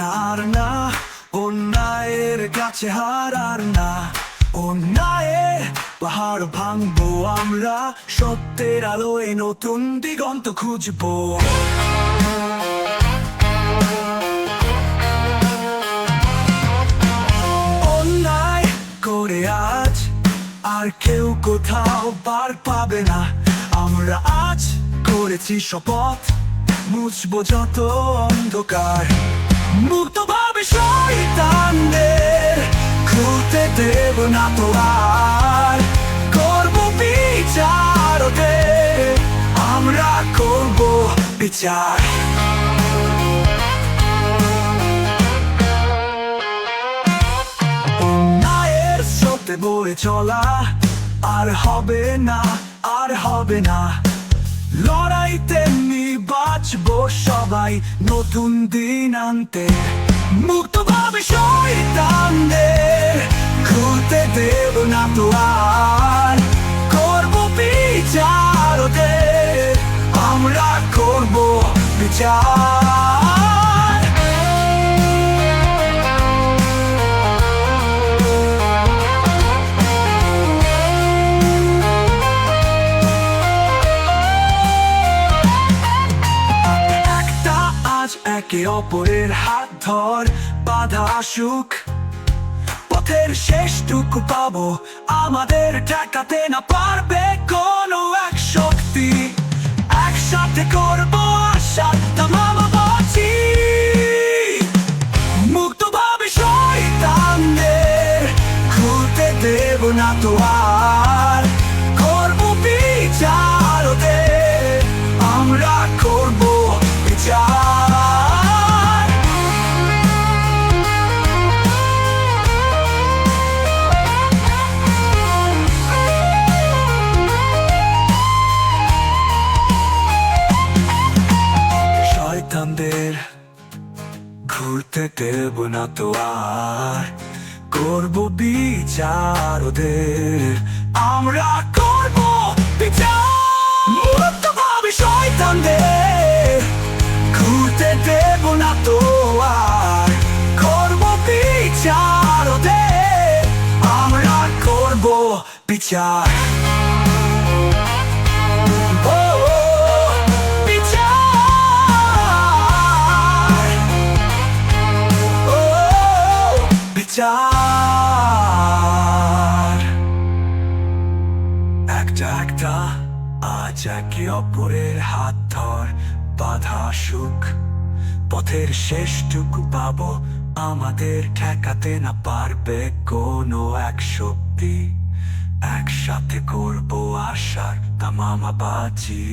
আর না, অন্যায়ের কাছে হারার না। অন্যায়ের পাহাড় ভাঙবো আমরা, সত্যের আলোয় নতুন দিগন্ত খুঁজবো। অন্যায় করে আজ আর কেউ কোথাও পার পাবে না। আমরা আজ করেছি শপথ, মুছবো যত অন্ধকার। মুক্তভাবে শয়তানদের খুলতে দেব না তো আর। করবো বিচার ওদের, আমরা করবো বিচার। অন্যায়ের স্রোতে বয়ে চলা আর হবে না, আর হবে না। লড়াইতে বাঁচবো সবাই নতুন দিন আনতে। মুক্তভাবে শয়তানদের খুলতে দেব না তো আর। করবো বিচার ওদের, আমরা করবো বিচার। একে অপরের হাত ধর, বাধা আসুক পথের শেষটুকু পাবো, আমাদের ঠেকাতে না পারবে কোনো এক শক্তি। একসাথে করবো আশা তামামা বাঁচি। মুক্তভাবে শয়তানদের খুলতে দেব না তো আর। করবো বিচার ওদের, আমরা করবো বিচার। শয়তানদের ঘুরতে দেব না তো আর। করবো বিচার ওদের, আমরা করবো বিচার। মুক্তভাবে শয়তানদের ঘুরতে দেব না তো আর। করবো বিচার ওদের, আমরা করবো বিচার। একটা একটা আজ একে অপরের হাত ধর, বাধা আসুক পথের শেষটুকু পাবো, আমাদের ঠেকাতে না পারবে কোনো এক শক্তি। একসাথে করবো আশার তামামা বাজি।